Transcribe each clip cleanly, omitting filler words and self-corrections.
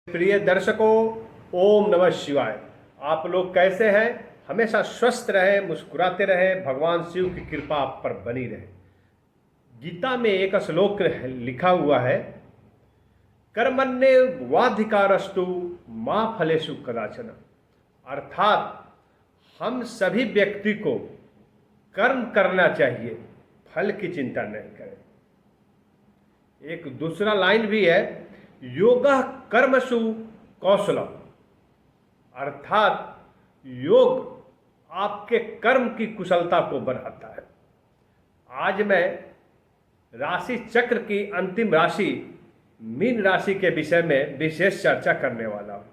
प्रिय दर्शकों, ओम नमः शिवाय। आप लोग कैसे हैं? हमेशा स्वस्थ रहे, मुस्कुराते रहे, भगवान शिव की कृपा आप पर बनी रहे। गीता में एक श्लोक लिखा हुआ है, कर्मण्येवाधिकारस्तु मा फलेषु कदाचन। अर्थात हम सभी व्यक्ति को कर्म करना चाहिए, फल की चिंता नहीं करें। एक दूसरा लाइन भी है, योगः कर्मसु कौशलम। अर्थात योग आपके कर्म की कुशलता को बढ़ाता है। आज मैं राशि चक्र की अंतिम राशि मीन राशि के विषय में विशेष चर्चा करने वाला हूँ।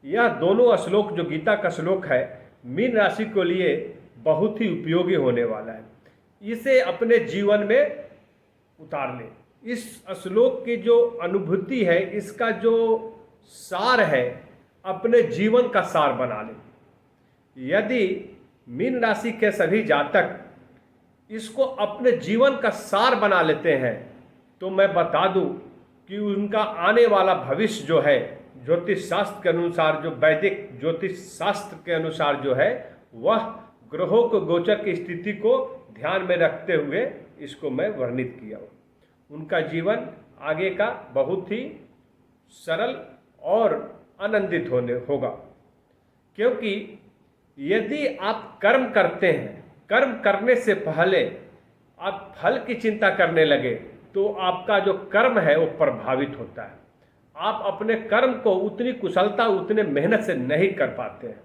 यह दोनों श्लोक जो गीता का श्लोक है, मीन राशि के लिए बहुत ही उपयोगी होने वाला है। इसे अपने जीवन में उतार लें। इस श्लोक की जो अनुभूति है, इसका जो सार है, अपने जीवन का सार बना लें। यदि मीन राशि के सभी जातक इसको अपने जीवन का सार बना लेते हैं तो मैं बता दूं कि उनका आने वाला भविष्य जो है, ज्योतिष शास्त्र के अनुसार, जो वैदिक ज्योतिष शास्त्र के अनुसार जो है, वह ग्रहों को गोचर की स्थिति को ध्यान में रखते हुए इसको मैं वर्णित किया हूँ। उनका जीवन आगे का बहुत ही सरल और आनंदित होगा। क्योंकि यदि आप कर्म करते हैं, कर्म करने से पहले आप फल की चिंता करने लगे तो आपका जो कर्म है वो प्रभावित होता है। आप अपने कर्म को उतनी कुशलता, उतने मेहनत से नहीं कर पाते हैं।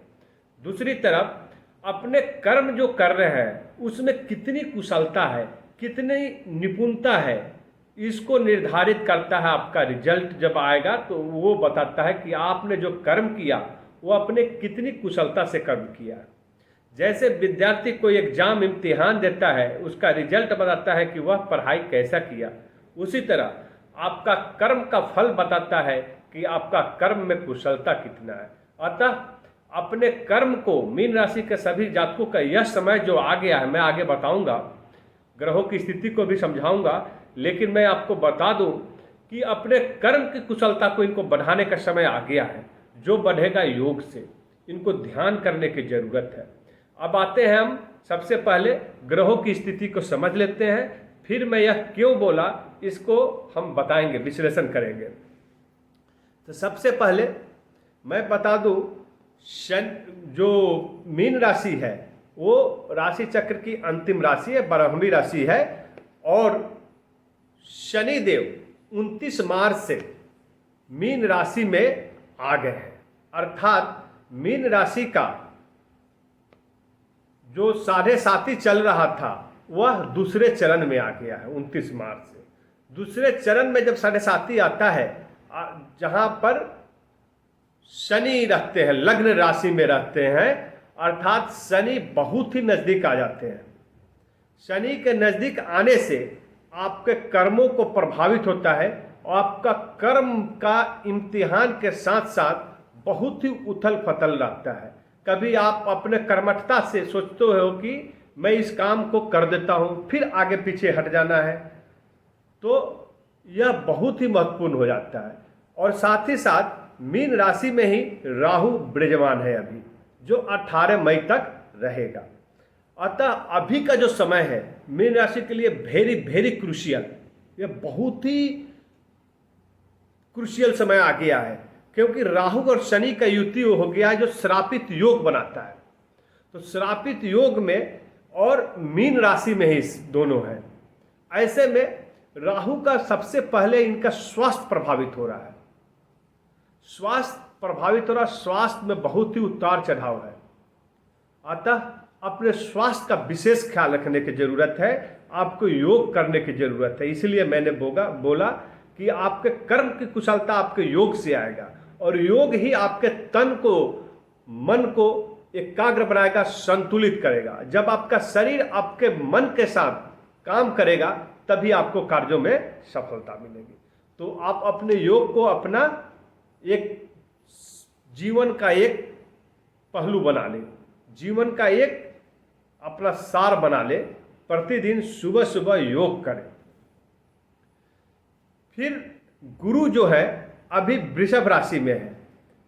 दूसरी तरफ अपने कर्म जो कर रहे हैं उसमें कितनी कुशलता है, कितनी निपुणता है, इसको निर्धारित करता है आपका रिजल्ट। जब आएगा तो वो बताता है कि आपने जो कर्म किया वो अपने कितनी कुशलता से कर्म किया। जैसे विद्यार्थी कोई एग्जाम इम्तिहान देता है, उसका रिजल्ट बताता है कि वह पढ़ाई कैसा किया। उसी तरह आपका कर्म का फल बताता है कि आपका कर्म में कुशलता कितना है। अतः अपने कर्म को, मीन राशि के सभी जातकों का यह समय जो आ गया है, मैं आगे बताऊंगा, ग्रहों की स्थिति को भी समझाऊंगा, लेकिन मैं आपको बता दूं कि अपने कर्म की कुशलता को इनको बढ़ाने का समय आ गया है, जो बढ़ेगा योग से। इनको ध्यान करने की जरूरत है। अब आते हैं हम सबसे पहले ग्रहों की स्थिति को समझ लेते हैं, फिर मैं यह क्यों बोला इसको हम बताएंगे, विश्लेषण करेंगे। तो सबसे पहले मैं बता दूं, जो मीन राशि है वो राशि चक्र की अंतिम राशि है, 12वीं राशि है। और शनि देव 29 मार्च से मीन राशि में आ गए हैं। अर्थात मीन राशि का जो 7.5 चल रहा था वह दूसरे चरण में आ गया है 29 मार्च से। दूसरे चरण में जब 7.5 आता है, जहां पर शनि रहते हैं, लग्न राशि में रहते हैं, अर्थात शनि बहुत ही नजदीक आ जाते हैं। शनि के नजदीक आने से आपके कर्मों को प्रभावित होता है और आपका कर्म का इम्तिहान के साथ साथ बहुत ही उथल पथल रहता है। कभी आप अपने कर्मठता से सोचते हो कि मैं इस काम को कर देता हूँ, फिर आगे पीछे हट जाना है, तो यह बहुत ही महत्वपूर्ण हो जाता है। और साथ ही साथ मीन राशि में ही राहु विराजमान है अभी, जो 18 मई तक रहेगा। अतः अभी का जो समय है मीन राशि के लिए वेरी वेरी क्रूशियल, यह बहुत ही क्रूशियल समय आ गया है। क्योंकि राहु और शनि का युति हो गया है जो श्रापित योग बनाता है। तो श्रापित योग में और मीन राशि में ही दोनों है। ऐसे में राहु का सबसे पहले इनका स्वास्थ्य प्रभावित हो रहा है। स्वास्थ्य प्रभावित हो रहा, स्वास्थ्य में बहुत ही उतार चढ़ाव है। अतः अपने स्वास्थ्य का विशेष ख्याल रखने की जरूरत है, आपको योग करने की जरूरत है। इसलिए मैंने बोला कि आपके कर्म की कुशलता आपके योग से आएगा, और योग ही आपके तन को, मन को एकाग्र बनाएगा, संतुलित करेगा। जब आपका शरीर आपके मन के साथ काम करेगा तभी आपको कार्यों में सफलता मिलेगी। तो आप अपने योग को अपना एक जीवन का एक पहलू बना लें, जीवन का एक अपना सार बना ले। प्रतिदिन सुबह सुबह योग करें। फिर गुरु जो है अभी वृषभ राशि में है।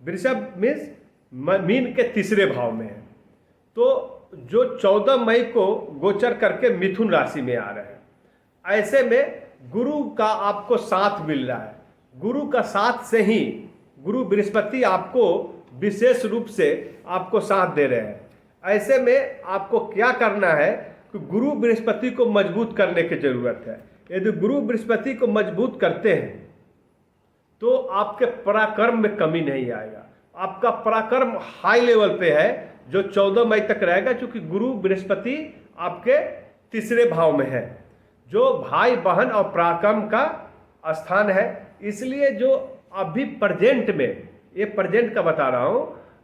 वृषभ मीन्स मीन के तीसरे भाव में है। तो जो 14 मई को गोचर करके मिथुन राशि में आ रहे हैं, ऐसे में गुरु का आपको साथ मिल रहा है। गुरु का साथ से ही गुरु बृहस्पति आपको विशेष रूप से आपको साथ दे रहे हैं। ऐसे में आपको क्या करना है कि गुरु बृहस्पति को मजबूत करने की जरूरत है। यदि गुरु बृहस्पति को मजबूत करते हैं तो आपके पराक्रम में कमी नहीं आएगा। आपका पराक्रम हाई लेवल पे है जो 14 मई तक रहेगा, क्योंकि गुरु बृहस्पति आपके तीसरे भाव में है जो भाई बहन और पराक्रम का स्थान है। इसलिए जो अभी प्रेजेंट में, ये प्रेजेंट का बता रहा हूं,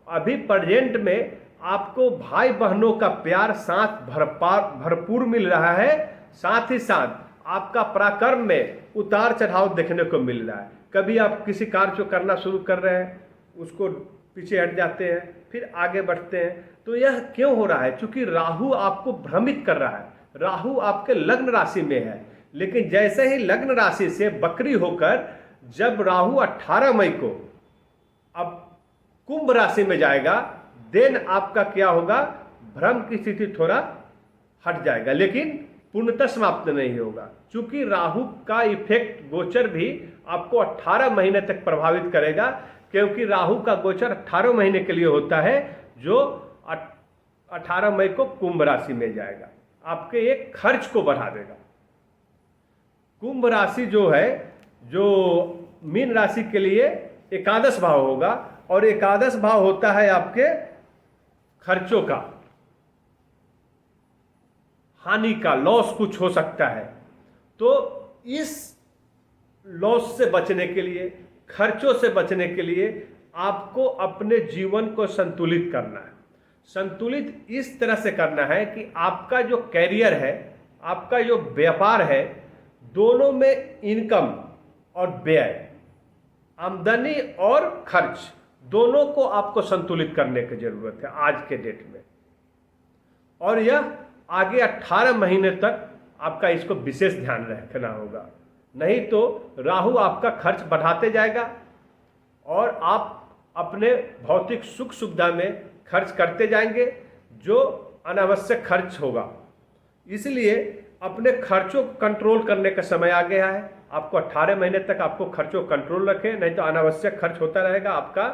अभी प्रेजेंट में आपको भाई बहनों का प्यार साथ भरपूर मिल रहा है। साथ ही साथ आपका पराक्रम में उतार चढ़ाव देखने को मिल रहा है। कभी आप किसी कार्य को करना शुरू कर रहे हैं, उसको पीछे हट जाते हैं, फिर आगे बढ़ते हैं। तो यह क्यों हो रहा है? क्योंकि राहु आपको भ्रमित कर रहा है। राहु आपके लग्न राशि में है, लेकिन जैसे ही लग्न राशि से वक्री होकर जब राहु 18 मई को अब कुंभ राशि में जाएगा, देन आपका क्या होगा, भ्रम की स्थिति थोड़ा हट जाएगा, लेकिन पूर्णतः समाप्त नहीं होगा। क्योंकि राहु का इफेक्ट गोचर भी आपको 18 महीने तक प्रभावित करेगा, क्योंकि राहु का गोचर 18 महीने के लिए होता है, जो 18 मई को कुंभ राशि में जाएगा, आपके एक खर्च को बढ़ा देगा। कुंभ राशि जो है, जो मीन राशि के लिए एकादश भाव होगा, और एकादश भाव होता है आपके खर्चों का, हानि का, लॉस कुछ हो सकता है। तो इस लॉस से बचने के लिए, खर्चों से बचने के लिए आपको अपने जीवन को संतुलित करना है। संतुलित इस तरह से करना है कि आपका जो कैरियर है, आपका जो व्यापार है, दोनों में इनकम और व्यय, आमदनी और खर्च, दोनों को आपको संतुलित करने की जरूरत है आज के डेट में। और यह आगे 18 महीने तक आपका इसको विशेष ध्यान रखना होगा, नहीं तो राहु आपका खर्च बढ़ाते जाएगा और आप अपने भौतिक सुख सुविधा में खर्च करते जाएंगे, जो अनावश्यक खर्च होगा। इसलिए अपने खर्चों को कंट्रोल करने का समय आ गया है। आपको 18 महीने तक आपको खर्चों को कंट्रोल रखें, नहीं तो अनावश्यक खर्च होता रहेगा। आपका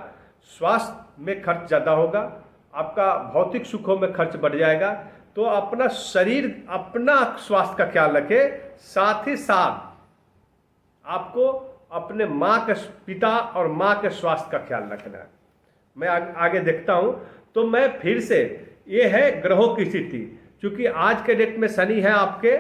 स्वास्थ्य में खर्च ज़्यादा होगा, आपका भौतिक सुखों में खर्च बढ़ जाएगा। तो अपना शरीर, अपना स्वास्थ्य का ख्याल रखें, साथ ही साथ आपको अपने माँ के, पिता और माँ के स्वास्थ्य का ख्याल रखना है। मैं आगे देखता हूँ। तो मैं फिर से, ये है ग्रहों की स्थिति। क्योंकि आज के डेट में शनि है आपके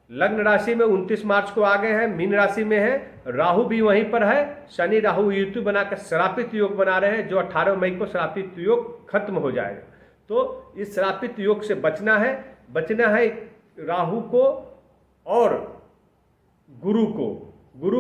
लग्न राशि में, 29 मार्च को आ गए हैं, मीन राशि में है। राहु भी वहीं पर है। शनि राहु युति बनाकर श्रापित योग बना रहे हैं, जो 18 मई को श्रापित योग खत्म हो जाएगा। तो इस श्रापित योग से बचना है राहु को और गुरु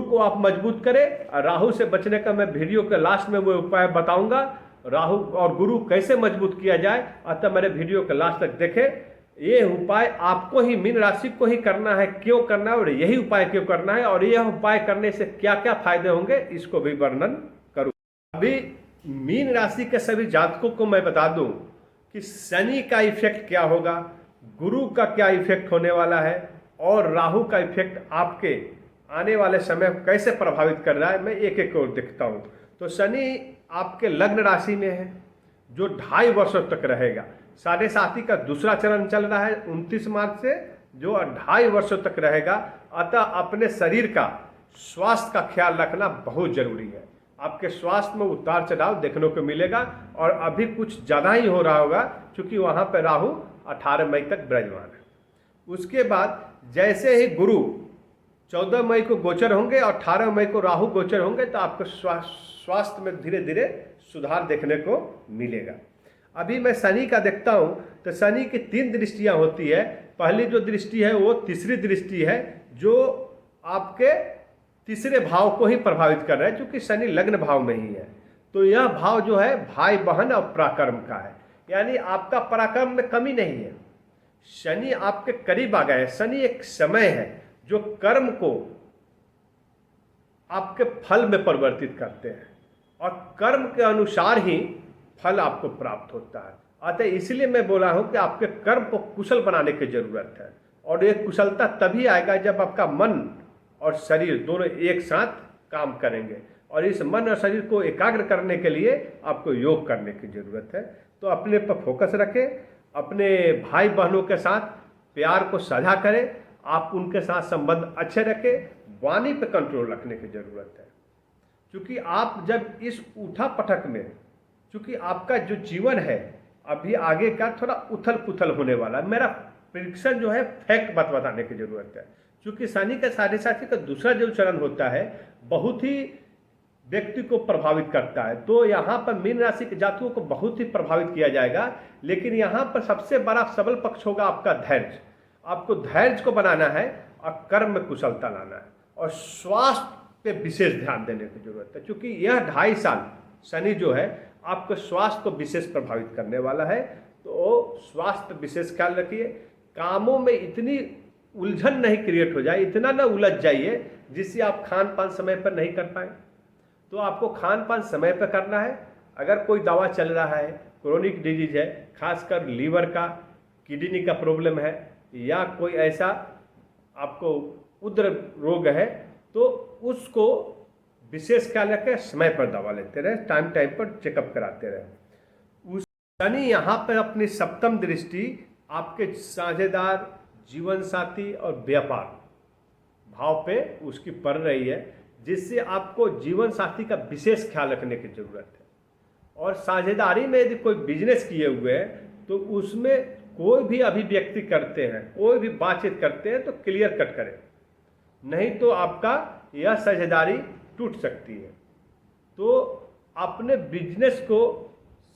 को आप मजबूत करें। और राहु से बचने का मैं वीडियो के लास्ट में वो उपाय बताऊंगा, राहु और गुरु कैसे मजबूत किया जाए। अतः मेरे वीडियो के लास्ट तक देखें। ये उपाय आपको ही, मीन राशि को ही करना है। क्यों करना है और यही उपाय क्यों करना है, और यह उपाय करने से क्या क्या फायदे होंगे, इसको भी वर्णन करूँ। अभी मीन राशि के सभी जातकों को मैं बता दूं कि शनि का इफेक्ट क्या होगा, गुरु का क्या इफेक्ट होने वाला है, और राहु का इफेक्ट आपके आने वाले समय को कैसे प्रभावित कर रहा है, मैं एक एक और देखता हूँ। तो शनि आपके लग्न राशि में है, जो 2.5 वर्षों तक रहेगा। 7.5 का दूसरा चरण चल रहा है 29 मार्च से, जो 2.5 वर्षों तक रहेगा। अतः अपने शरीर का स्वास्थ्य का ख्याल रखना बहुत जरूरी है। आपके स्वास्थ्य में उतार चढ़ाव देखने को मिलेगा, और अभी कुछ ज़्यादा ही हो रहा होगा, क्योंकि वहाँ पर राहु 18 मई तक विराजमान है। उसके बाद जैसे ही गुरु 14 मई को गोचर होंगे और 18 मई को राहु गोचर होंगे, तो आपको स्वास्थ्य में धीरे धीरे सुधार देखने को मिलेगा। अभी मैं शनि का देखता हूँ, तो शनि की 3 दृष्टियाँ होती है। पहली जो दृष्टि है वो तीसरी दृष्टि है, जो आपके तीसरे भाव को ही प्रभावित कर रहा है, क्योंकि शनि लग्न भाव में ही है। तो यह भाव जो है भाई बहन और पराक्रम का है, यानी आपका पराक्रम में कमी नहीं है। शनि आपके करीब आ गए हैं। शनि एक समय है जो कर्म को आपके फल में परिवर्तित करते हैं और कर्म के अनुसार ही फल आपको प्राप्त होता है। अतः इसलिए मैं बोला हूँ कि आपके कर्म को कुशल बनाने की जरूरत है, और ये कुशलता तभी आएगा जब आपका मन और शरीर दोनों एक साथ काम करेंगे, और इस मन और शरीर को एकाग्र करने के लिए आपको योग करने की जरूरत है। तो अपने पर फोकस रखें, अपने भाई बहनों के साथ प्यार को साझा करें, आप उनके साथ संबंध अच्छे रखें, वाणी पे कंट्रोल रखने की जरूरत है। क्योंकि आप जब इस उठा पटक में, क्योंकि आपका जो जीवन है अभी आगे का थोड़ा उथल पुथल होने वाला है, मेरा प्रिडिक्शन जो है फैक्ट बताने की जरूरत है। क्योंकि शनि का साढ़े साथी का दूसरा जो चरण होता है बहुत ही व्यक्ति को प्रभावित करता है, तो यहाँ पर मीन राशि के जातकों को बहुत ही प्रभावित किया जाएगा। लेकिन यहाँ पर सबसे बड़ा सबल पक्ष होगा आपका धैर्य। आपको धैर्य को बनाना है और कर्म में कुशलता लाना है, और स्वास्थ्य पे विशेष ध्यान देने की जरूरत है। क्योंकि यह 2.5 साल शनि जो है आपके स्वास्थ्य को विशेष प्रभावित करने वाला है, तो स्वास्थ्य विशेष ख्याल रखिए। कामों में इतनी उलझन नहीं क्रिएट हो जाए, इतना ना उलझ जाइए जिससे आप खान पान समय पर नहीं कर पाए। तो आपको खान पान समय पर करना है। अगर कोई दवा चल रहा है, क्रोनिक डिजीज है, खासकर लीवर का, किडनी का प्रॉब्लम है, या कोई ऐसा आपको उग्र रोग है, तो उसको विशेष ख्याल रखें, समय पर दवा लेते रहे, टाइम टाइम पर चेकअप कराते रहे। उस शनि यहाँ पर अपनी सप्तम दृष्टि आपके साझेदार, जीवन साथी और व्यापार भाव पे उसकी पड़ रही है, जिससे आपको जीवन साथी का विशेष ख्याल रखने की जरूरत है। और साझेदारी में यदि कोई बिजनेस किए हुए हैं तो उसमें कोई भी अभिव्यक्ति करते हैं, कोई भी बातचीत करते हैं तो क्लियर कट करें, नहीं तो आपका यह साझेदारी टूट सकती है। तो अपने बिजनेस को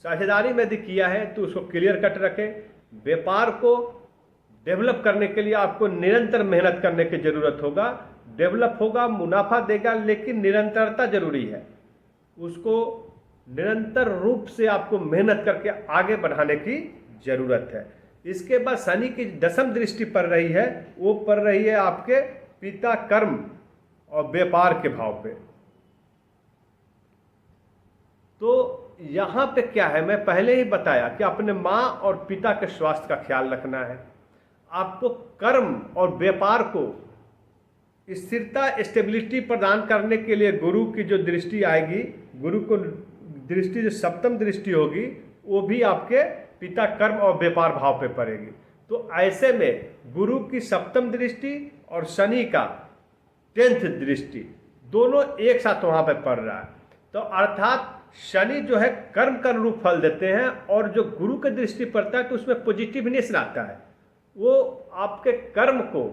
साझेदारी में यदि किया है तो उसको क्लियर कट रखें। व्यापार को डेवलप करने के लिए आपको निरंतर मेहनत करने की जरूरत होगा। डेवलप होगा, मुनाफा देगा, लेकिन निरंतरता जरूरी है। उसको निरंतर रूप से आपको मेहनत करके आगे बढ़ाने की जरूरत है। इसके बाद शनि की 10वीं दृष्टि पड़ रही है, वो पड़ रही है आपके पिता, कर्म और व्यापार के भाव पे। तो यहाँ पे क्या है, मैं पहले ही बताया कि अपने माँ और पिता के स्वास्थ्य का ख्याल रखना है। आपको कर्म और व्यापार को स्थिरता, स्टेबिलिटी प्रदान करने के लिए गुरु की जो दृष्टि आएगी, गुरु को दृष्टि जो सप्तम दृष्टि होगी, वो भी आपके पिता, कर्म और व्यापार भाव पे पड़ेगी। तो ऐसे में गुरु की सप्तम दृष्टि और शनि का 10th दृष्टि दोनों एक साथ वहाँ पे पड़ रहा है। तो अर्थात शनि जो है कर्म का अनुरूप फल देते हैं, और जो गुरु की दृष्टि पड़ता है तो उसमें पॉजिटिवनेस आता है। वो आपके कर्म को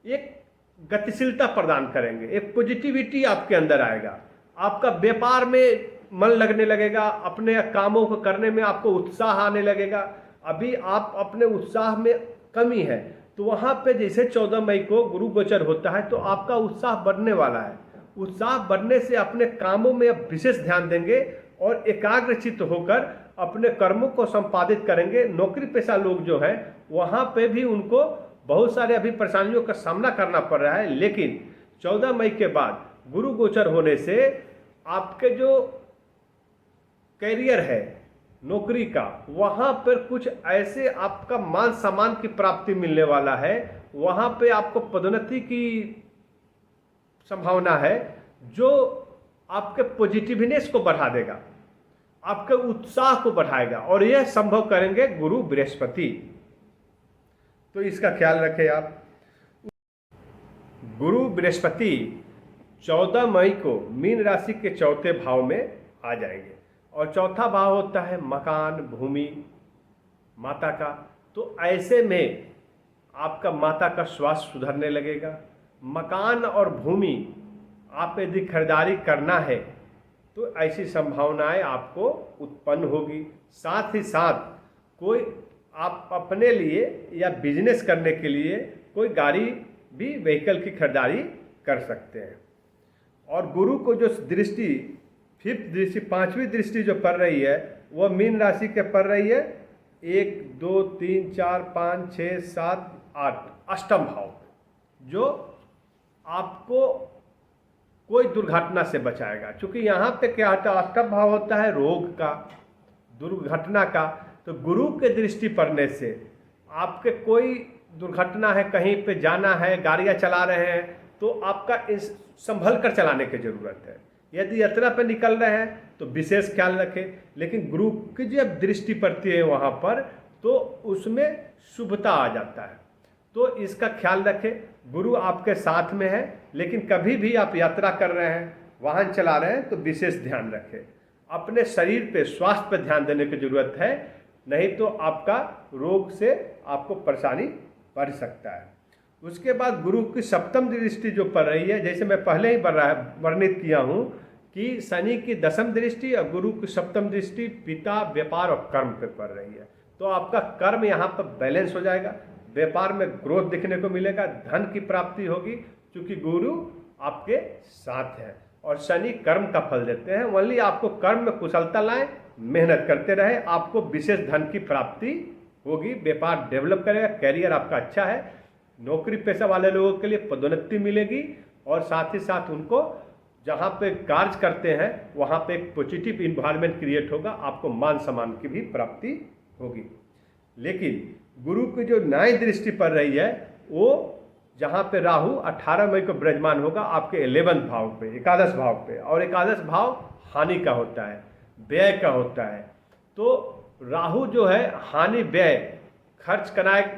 एक गतिशीलता प्रदान करेंगे, एक पॉजिटिविटी आपके अंदर आएगा। आपका व्यापार में मन लगने लगेगा, अपने कामों को करने में आपको उत्साह आने लगेगा। अभी आप अपने उत्साह में कमी है, तो वहाँ पे जैसे 14 मई को गुरु गोचर होता है तो आपका उत्साह बढ़ने वाला है। उत्साह बढ़ने से अपने कामों में आप विशेष ध्यान देंगे और एकाग्रचित्त होकर अपने कर्मों को संपादित करेंगे। नौकरी पेशा लोग जो हैं वहाँ पे भी उनको बहुत सारे अभी परेशानियों का सामना करना पड़ रहा है, लेकिन 14 मई के बाद गुरु गोचर होने से आपके जो कैरियर है नौकरी का, वहाँ पर कुछ ऐसे आपका मान सम्मान की प्राप्ति मिलने वाला है। वहाँ पे आपको पदोन्नति की संभावना है, जो आपके पॉजिटिवनेस को बढ़ा देगा, आपके उत्साह को बढ़ाएगा, और यह संभव करेंगे गुरु बृहस्पति। तो इसका ख्याल रखें आप। गुरु बृहस्पति 14 मई को मीन राशि के चौथे भाव में आ जाएंगे, और चौथा भाव होता है मकान, भूमि, माता का। तो ऐसे में आपका माता का स्वास्थ्य सुधरने लगेगा। मकान और भूमि आप यदि खरीदारी करना है तो ऐसी संभावनाएं आपको उत्पन्न होगी। साथ ही साथ कोई आप अपने लिए या बिजनेस करने के लिए कोई गाड़ी भी, व्हीकल की खरीदारी कर सकते हैं। और गुरु को जो दृष्टि 5th दृष्टि, 5वीं दृष्टि जो पड़ रही है वह मीन राशि के पड़ रही है 1, 2, 3, 4, 5, 6, 7, 8 अष्टम भाव, जो आपको कोई दुर्घटना से बचाएगा। क्योंकि यहाँ पे क्या होता है, अष्टम भाव होता है रोग का, दुर्घटना का। तो गुरु के दृष्टि पड़ने से आपके कोई दुर्घटना है, कहीं पे जाना है, गाड़ियाँ चला रहे हैं, तो आपका इस संभल कर चलाने की ज़रूरत है। यदि यात्रा पर निकल रहे हैं तो विशेष ख्याल रखें। लेकिन गुरु की जब दृष्टि पड़ती है वहाँ पर, तो उसमें शुभता आ जाता है। तो इसका ख्याल रखें, गुरु आपके साथ में है, लेकिन कभी भी आप यात्रा कर रहे हैं, वाहन चला रहे हैं, तो विशेष ध्यान रखें। अपने शरीर पे, स्वास्थ्य पे ध्यान देने की ज़रूरत है, नहीं तो आपका रोग से आपको परेशानी बढ़ सकता है। उसके बाद गुरु की सप्तम दृष्टि जो पड़ रही है, जैसे मैं पहले ही वर्णित किया हूँ कि शनि की दशम दृष्टि और गुरु की सप्तम दृष्टि पिता, व्यापार और कर्म पे पड़ रही है। तो आपका कर्म यहाँ पर बैलेंस हो जाएगा, व्यापार में ग्रोथ देखने को मिलेगा, धन की प्राप्ति होगी, क्योंकि गुरु आपके साथ है। और शनि कर्म का फल देते हैं। ओनली आपको कर्म में कुशलता लाएं, मेहनत करते रहे, आपको विशेष धन की प्राप्ति होगी, व्यापार डेवलप करेगा, कैरियर आपका अच्छा है, नौकरी पेशा वाले लोगों के लिए पदोन्नति मिलेगी, और साथ ही साथ उनको जहाँ पे कार्य करते हैं वहाँ पे एक पॉजिटिव इन्वायरमेंट क्रिएट होगा, आपको मान सम्मान की भी प्राप्ति होगी। लेकिन गुरु की जो नई दृष्टि पड़ रही है, वो जहाँ पे राहु 18 मई को विराजमान होगा आपके 11वें भाव पे, एकादश भाव पे, और एकादश भाव हानि का होता है, व्यय का होता है। तो राहु जो है हानि व्यय खर्च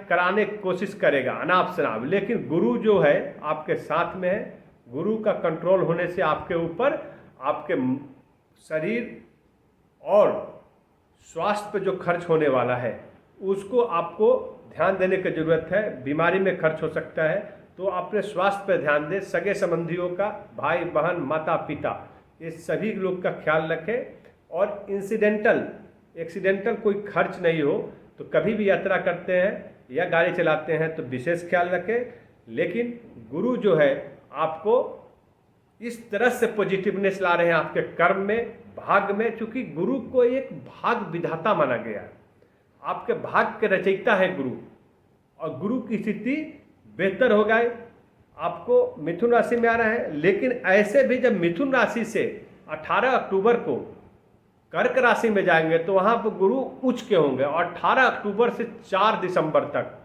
कराने की कोशिश करेगा अनाप शनाप, लेकिन गुरु जो है आपके साथ में है। गुरु का कंट्रोल होने से आपके ऊपर आपके शरीर और स्वास्थ्य पे जो खर्च होने वाला है उसको आपको ध्यान देने की ज़रूरत है। बीमारी में खर्च हो सकता है, तो अपने स्वास्थ्य पर ध्यान दें। सगे संबंधियों का, भाई बहन, माता पिता, ये सभी लोग का ख्याल रखें। और एक्सीडेंटल कोई खर्च नहीं हो। तो कभी भी यात्रा करते हैं या गाड़ी चलाते हैं तो विशेष ख्याल रखें। लेकिन गुरु जो है आपको इस तरह से पॉजिटिवनेस ला रहे हैं आपके कर्म में, भाग्य में, क्योंकि गुरु को एक भाग विधाता माना गया है। आपके भाग्य के रचयिता है गुरु, और गुरु की स्थिति बेहतर हो गई। आपको मिथुन राशि में आ रहा है, लेकिन ऐसे भी जब मिथुन राशि से 18 अक्टूबर को कर्क राशि में जाएंगे तो वहाँ पर गुरु उच्च के होंगे, और 18 अक्टूबर से 4 दिसंबर तक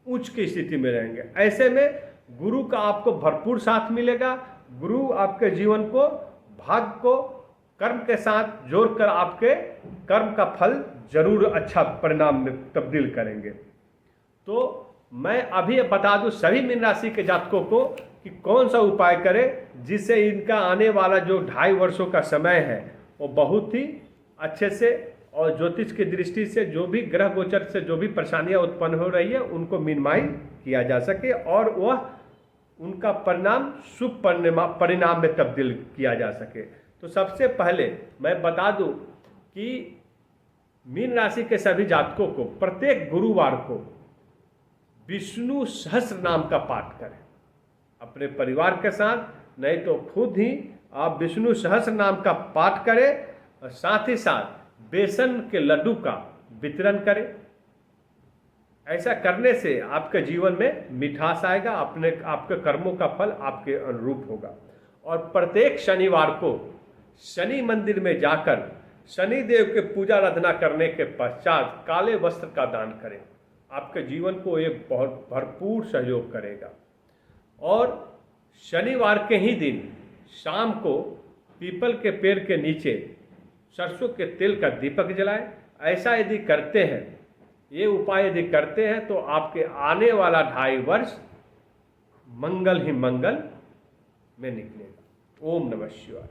उच्च की स्थिति में रहेंगे। ऐसे में गुरु का आपको भरपूर साथ मिलेगा। गुरु आपके जीवन को, भाग्य को कर्म के साथ जोड़कर आपके कर्म का फल जरूर अच्छा परिणाम में तब्दील करेंगे। तो मैं अभी बता दूं सभी मीन राशि के जातकों को कि कौन सा उपाय करें जिससे इनका आने वाला जो 2.5 वर्षों का समय है वो बहुत ही अच्छे से, और ज्योतिष की दृष्टि से जो भी ग्रह गोचर से जो भी परेशानियां उत्पन्न हो रही है उनको मिनिमाइज किया जा सके, और वह उनका परिणाम शुभ परिणाम में तब्दील किया जा सके। तो सबसे पहले मैं बता दूं कि मीन राशि के सभी जातकों को प्रत्येक गुरुवार को विष्णु सहस्त्र नाम का पाठ करें अपने परिवार के साथ, नहीं तो खुद ही आप विष्णु सहस्त्र नाम का पाठ करें, और साथ ही साथ बेसन के लड्डू का वितरण करें। ऐसा करने से आपके जीवन में मिठास आएगा, आपके कर्मों का फल आपके अनुरूप होगा। और प्रत्येक शनिवार को शनि मंदिर में जाकर शनि देव के पूजा आराधना करने के पश्चात काले वस्त्र का दान करें, आपके जीवन को एक बहुत भरपूर सहयोग करेगा। और शनिवार के ही दिन शाम को पीपल के पेड़ के नीचे सरसों के तेल का दीपक जलाएं। ऐसा यदि करते हैं, ये उपाय यदि करते हैं, तो आपके आने वाला 2.5 वर्ष मंगल ही मंगल में निकलेगा। ओम नमः शिवाय।